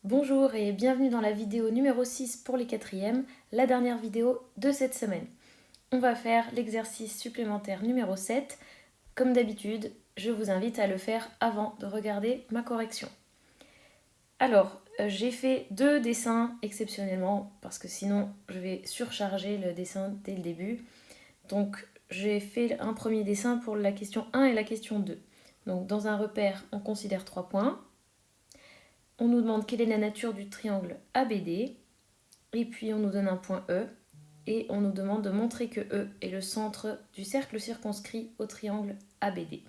Bonjour et bienvenue dans la vidéo numéro 6 pour les quatrièmes, la dernière vidéo de cette semaine. On va faire l'exercice supplémentaire numéro 7. Comme d'habitude, je vous invite à le faire avant de regarder ma correction. Alors, j'ai fait 2 dessins exceptionnellement parce que sinon je vais surcharger le dessin dès le début. Donc, j'ai fait un premier dessin pour la question 1 et la question 2. Donc, dans un repère, on considère 3 points. On nous demande quelle est la nature du triangle ABD. Et puis on nous donne un point E. Et on nous demande de montrer que E est le centre du cercle circonscrit au triangle ABD.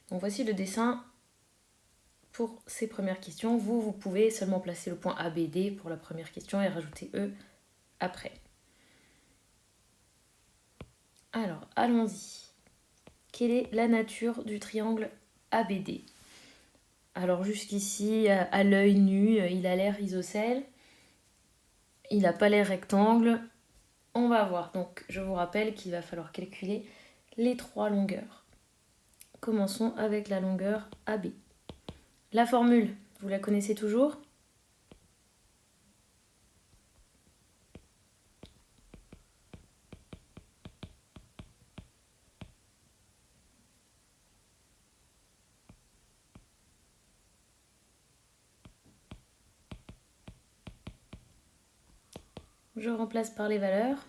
Donc voici le dessin pour ces premières questions. Vous pouvez seulement placer le point ABD pour la première question et rajouter E après. Alors, allons-y. Quelle est la nature du triangle ABD? Alors jusqu'ici, à l'œil nu, il a l'air isocèle. Il n'a pas l'air rectangle. On va voir. Donc je vous rappelle qu'il va falloir calculer les 3 longueurs. Commençons avec la longueur AB. La formule, vous la connaissez toujours? Je remplace par les valeurs.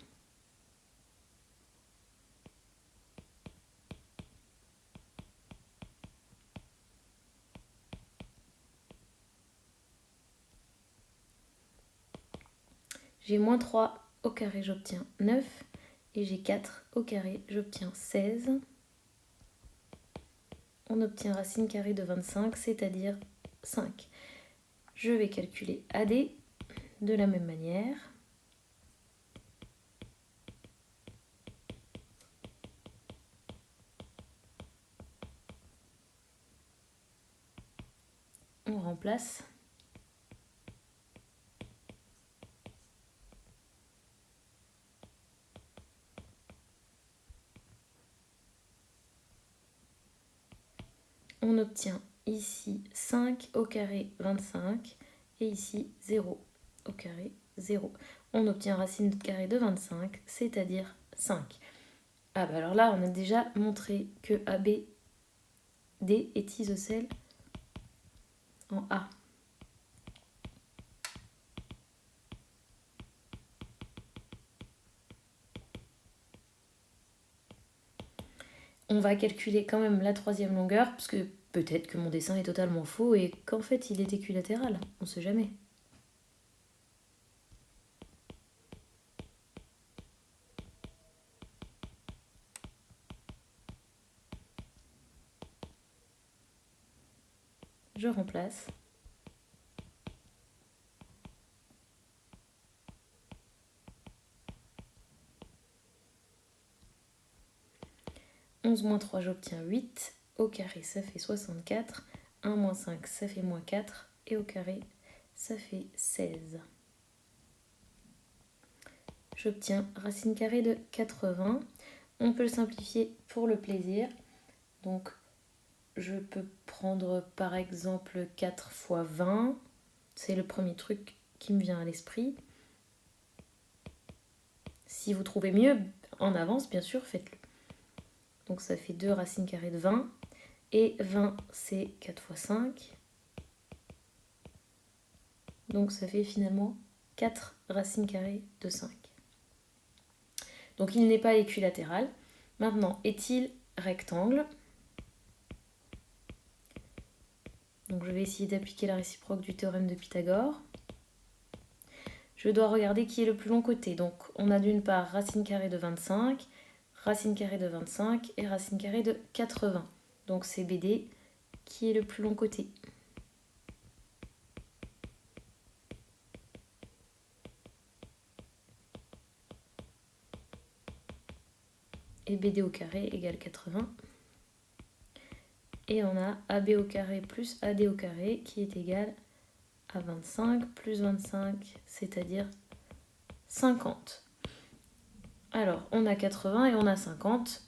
J'ai moins 3 au carré, j'obtiens 9. Et j'ai 4 au carré, j'obtiens 16. On obtient racine carrée de 25, c'est-à-dire 5. Je vais calculer AD de la même manière. On remplace. On obtient ici 5 au carré 25 et ici 0 au carré 0. On obtient racine carrée de 25, c'est-à-dire 5. Ah bah alors là, on a déjà montré que ABD est isocèle en A. On va calculer quand même la 3e longueur, parce que peut-être que mon dessin est totalement faux et qu'en fait il est équilatéral, on ne sait jamais. Je remplace. « 11 moins 3, j'obtiens 8. Au carré, ça fait 64. 1 moins 5, ça fait moins 4. Et au carré, ça fait 16. J'obtiens racine carrée de 80. On peut le simplifier pour le plaisir. Donc, je peux prendre par exemple 4 fois 20. C'est le premier truc qui me vient à l'esprit. Si vous trouvez mieux, en avance, bien sûr, faites-le. Donc ça fait 2 racines carrées de 20. Et 20, c'est 4 fois 5. Donc ça fait finalement 4 racines carrées de 5. Donc il n'est pas équilatéral. Maintenant, est-il rectangle? Donc je vais essayer d'appliquer la réciproque du théorème de Pythagore. Je dois regarder qui est le plus long côté. Donc on a d'une part racine carrée de 25, racine carrée de 25 et racine carrée de 80. Donc c'est BD qui est le plus long côté. Et BD au carré égale 80. Et on a AB au carré plus AD au carré qui est égal à 25 plus 25, c'est-à-dire 50. Alors, on a 80 et on a 50.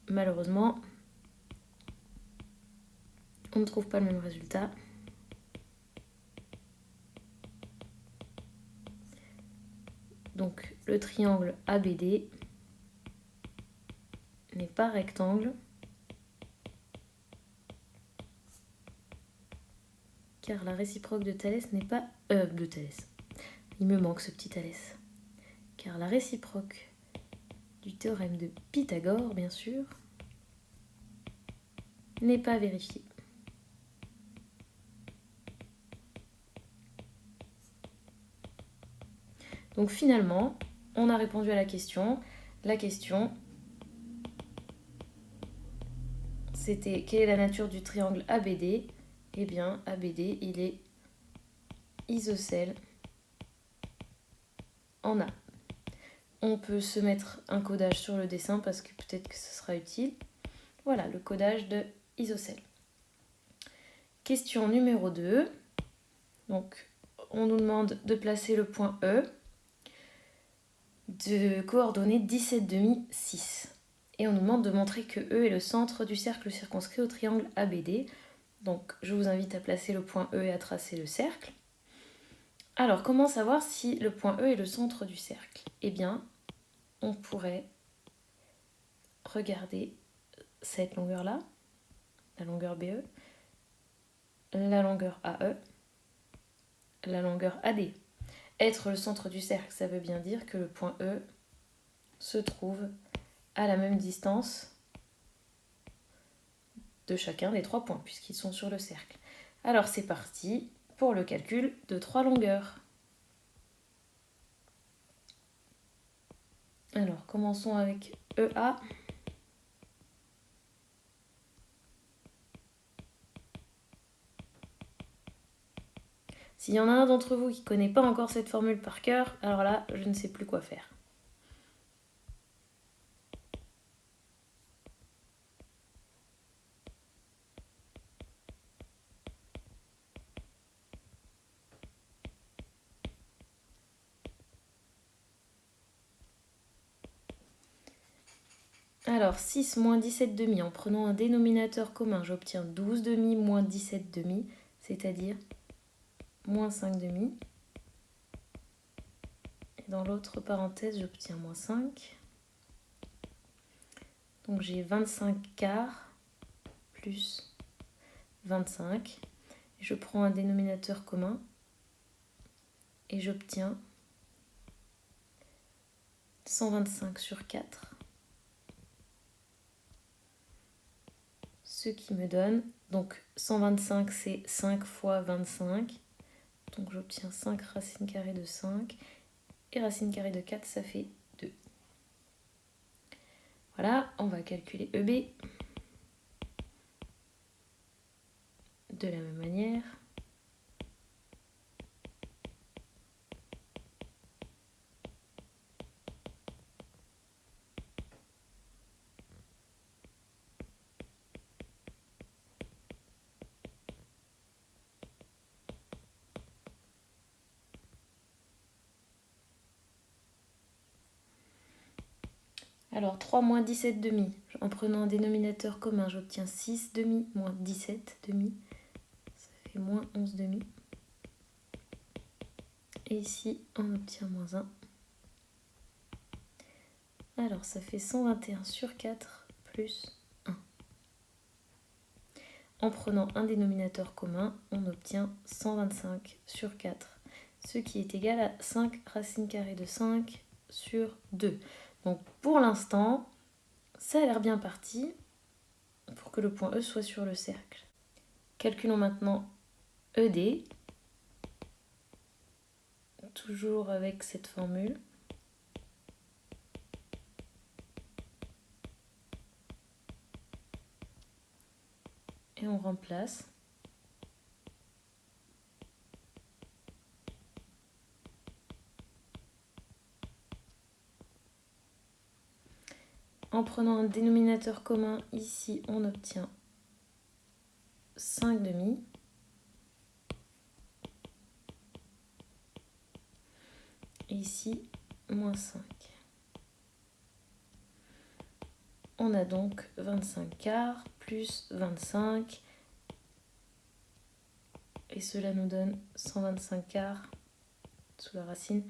Malheureusement, on ne trouve pas le même résultat. Donc le triangle ABD n'est pas rectangle car la réciproque de Thalès n'est pas... de Thalès. Il me manque ce petit Thalès. Car la réciproque du théorème de Pythagore, bien sûr, n'est pas vérifiée. Donc finalement, on a répondu à la question. La question, c'était quelle est la nature du triangle ABD? Eh bien, ABD, il est isocèle en A. On peut se mettre un codage sur le dessin parce que peut-être que ce sera utile. Voilà, le codage de isocèle. Question numéro 2. Donc, on nous demande de placer le point E de coordonnées 17,5, 6. Et on nous demande de montrer que E est le centre du cercle circonscrit au triangle ABD. Donc, je vous invite à placer le point E et à tracer le cercle. Alors, comment savoir si le point E est le centre du cercle? Eh bien, on pourrait regarder cette longueur-là, la longueur BE, la longueur AE, la longueur AD. Être le centre du cercle, ça veut bien dire que le point E se trouve à la même distance de chacun des 3 points, puisqu'ils sont sur le cercle. Alors c'est parti pour le calcul de 3 longueurs. Alors commençons avec EA. S'il y en a un d'entre vous qui ne connaît pas encore cette formule par cœur, alors là, je ne sais plus quoi faire. Alors 6 moins 17,5, en prenant un dénominateur commun, j'obtiens 12,5 moins 17,5, c'est-à-dire moins 5,5. Et dans l'autre parenthèse, j'obtiens moins 5. Donc j'ai 25 quarts plus 25. Je prends un dénominateur commun et j'obtiens 125 sur 4. Ce qui me donne, donc 125 c'est 5 fois 25. Donc j'obtiens 5 racines carrées de 5. Et racine carrée de 4, ça fait 2. Voilà, on va calculer EB de la même manière. Alors 3 moins 17,5, en prenant un dénominateur commun, j'obtiens 6,5 moins 17,5, ça fait moins 11,5. Et ici, on obtient moins 1. Alors ça fait 121 sur 4 plus 1. En prenant un dénominateur commun, on obtient 125 sur 4, ce qui est égal à 5 racines carrées de 5 sur 2. Donc pour l'instant, ça a l'air bien parti pour que le point E soit sur le cercle. Calculons maintenant ED, toujours avec cette formule. Et on remplace. En prenant un dénominateur commun, ici on obtient 5,5. Et ici, moins 5. On a donc 25 quarts plus 25. Et cela nous donne 125 quarts sous la racine.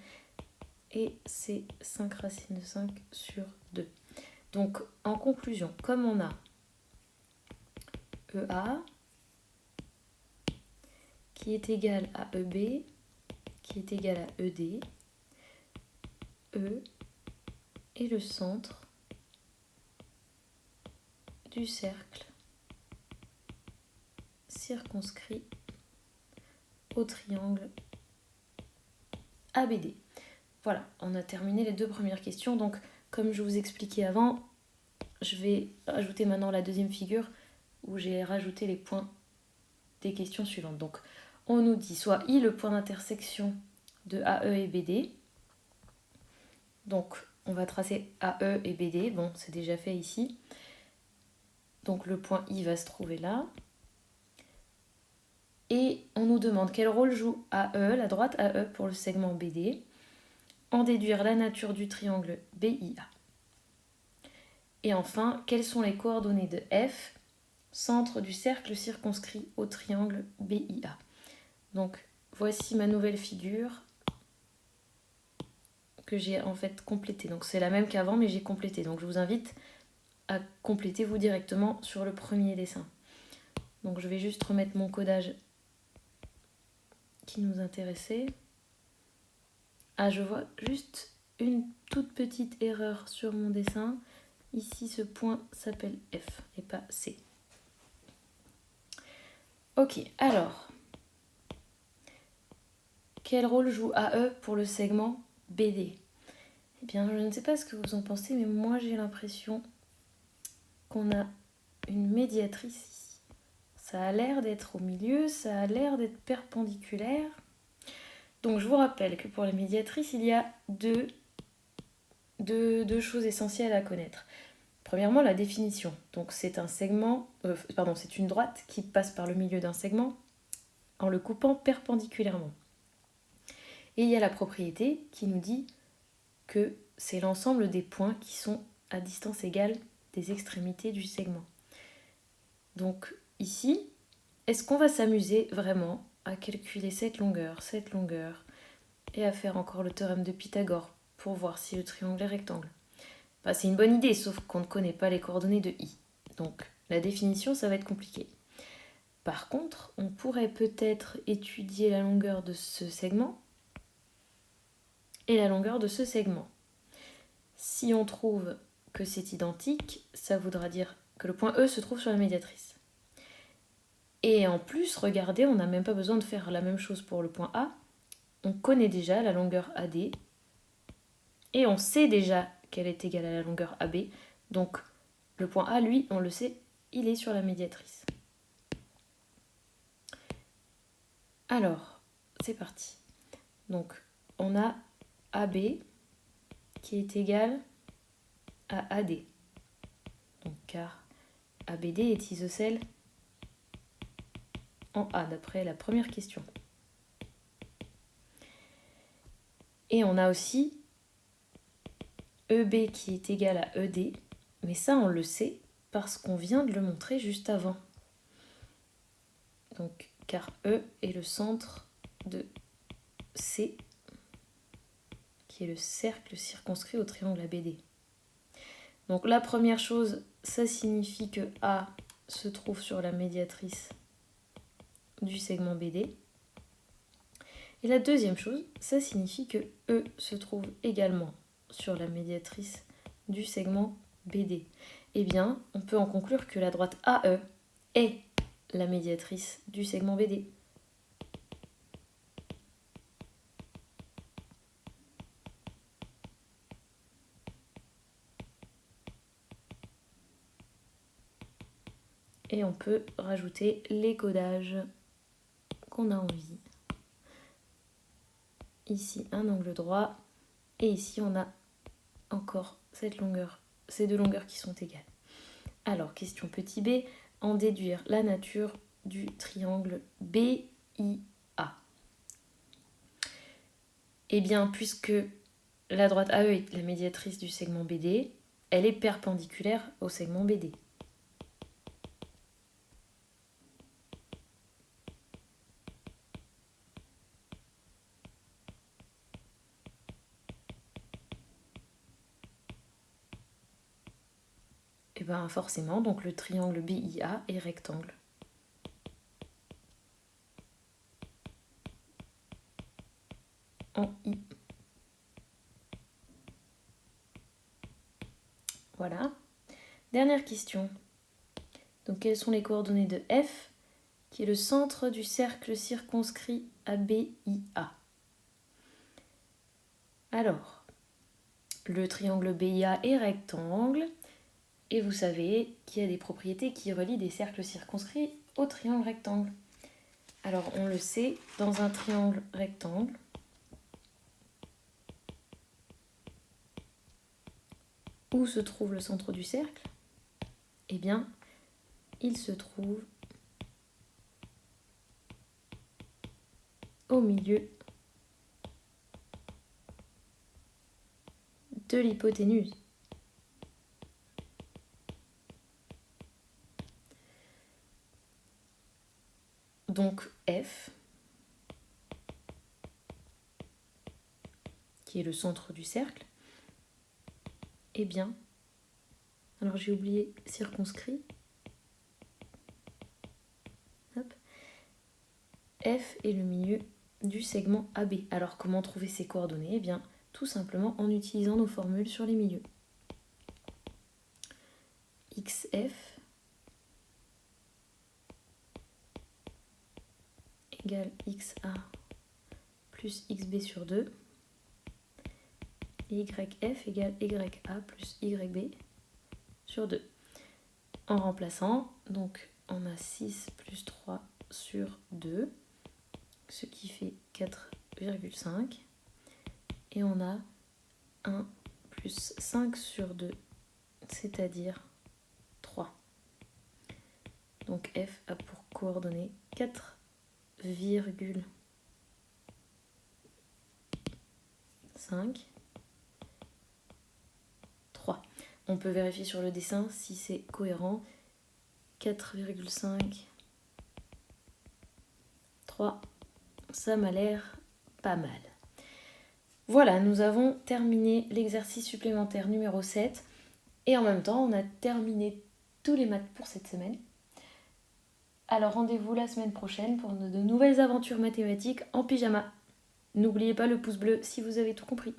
et c'est 5 racines de 5 sur 2. Donc en conclusion, comme on a EA qui est égal à EB, qui est égal à ED, E est le centre du cercle circonscrit au triangle ABD. Voilà, on a terminé les deux premières questions. Donc, comme je vous expliquais avant, je vais ajouter maintenant la deuxième figure où j'ai rajouté les points des questions suivantes. Donc, on nous dit soit I, le point d'intersection de AE et BD. Donc, on va tracer AE et BD. Bon, c'est déjà fait ici. Donc, le point I va se trouver là. Et on nous demande quel rôle joue AE, la droite AE, pour le segment BD. En déduire la nature du triangle BIA. Et enfin, quelles sont les coordonnées de F, centre du cercle circonscrit au triangle BIA. Donc, voici ma nouvelle figure que j'ai en fait complétée. Donc, c'est la même qu'avant, mais j'ai complété. Donc, je vous invite à compléter vous directement sur le premier dessin. Donc, je vais juste remettre mon codage qui nous intéressait. Ah, je vois juste une toute petite erreur sur mon dessin. Ici, ce point s'appelle F et pas C. Ok, alors, quel rôle joue AE pour le segment BD? Eh bien, je ne sais pas ce que vous en pensez, mais moi j'ai l'impression qu'on a une médiatrice ici. Ça a l'air d'être au milieu, ça a l'air d'être perpendiculaire. Donc je vous rappelle que pour les médiatrices, il y a deux choses essentielles à connaître. Premièrement, la définition. Donc c'est un segment, c'est une droite qui passe par le milieu d'un segment en le coupant perpendiculairement. Et il y a la propriété qui nous dit que c'est l'ensemble des points qui sont à distance égale des extrémités du segment. Donc ici, est-ce qu'on va s'amuser vraiment à calculer cette longueur, et à faire encore le théorème de Pythagore pour voir si le triangle est rectangle? C'est une bonne idée, sauf qu'on ne connaît pas les coordonnées de I. Donc la définition, ça va être compliqué. Par contre, on pourrait peut-être étudier la longueur de ce segment et la longueur de ce segment. Si on trouve que c'est identique, ça voudra dire que le point E se trouve sur la médiatrice. Et en plus, regardez, on n'a même pas besoin de faire la même chose pour le point A. On connaît déjà la longueur AD et on sait déjà qu'elle est égale à la longueur AB. Donc le point A, lui, on le sait, il est sur la médiatrice. Alors, c'est parti. Donc, on a AB qui est égal à AD. Donc, car ABD est isocèle en A, d'après la première question. Et on a aussi EB qui est égal à ED, mais ça, on le sait parce qu'on vient de le montrer juste avant. Donc, car E est le centre de C, qui est le cercle circonscrit au triangle ABD. Donc la première chose, ça signifie que A se trouve sur la médiatrice du segment BD. Et la deuxième chose, ça signifie que E se trouve également sur la médiatrice du segment BD. Eh bien, on peut en conclure que la droite AE est la médiatrice du segment BD. Et on peut rajouter les codages qu'on a envie. Ici, un angle droit. Et ici, on a encore cette longueur, ces deux longueurs qui sont égales. Alors, question petit b, en déduire la nature du triangle BIA. Eh bien, puisque la droite AE est la médiatrice du segment BD, elle est perpendiculaire au segment BD. bien forcément, donc le triangle BIA est rectangle. En I. Voilà. Dernière question. Donc quelles sont les coordonnées de F, qui est le centre du cercle circonscrit ABIA? Alors, le triangle BIA est rectangle, et vous savez qu'il y a des propriétés qui relient des cercles circonscrits au triangle rectangle. Alors on le sait, dans un triangle rectangle, où se trouve le centre du cercle? Eh bien, il se trouve au milieu de l'hypoténuse. Donc F, qui est le centre du cercle, eh bien, alors j'ai oublié circonscrit. Hop. F est le milieu du segment AB. Alors comment trouver ces coordonnées? Eh bien, tout simplement en utilisant nos formules sur les milieux. XF égale XA plus XB sur 2. Et YF égale YA plus YB sur 2. En remplaçant, donc on a 6 plus 3 sur 2, ce qui fait 4,5. Et on a 1 plus 5 sur 2, c'est-à-dire 3. Donc F a pour coordonnées 4,5, 3. On peut vérifier sur le dessin si c'est cohérent. 4,5, 3, ça m'a l'air pas mal. Voilà, nous avons terminé l'exercice supplémentaire numéro 7 et en même temps on a terminé tous les maths pour cette semaine. Alors rendez-vous la semaine prochaine pour de nouvelles aventures mathématiques en pyjama. N'oubliez pas le pouce bleu si vous avez tout compris.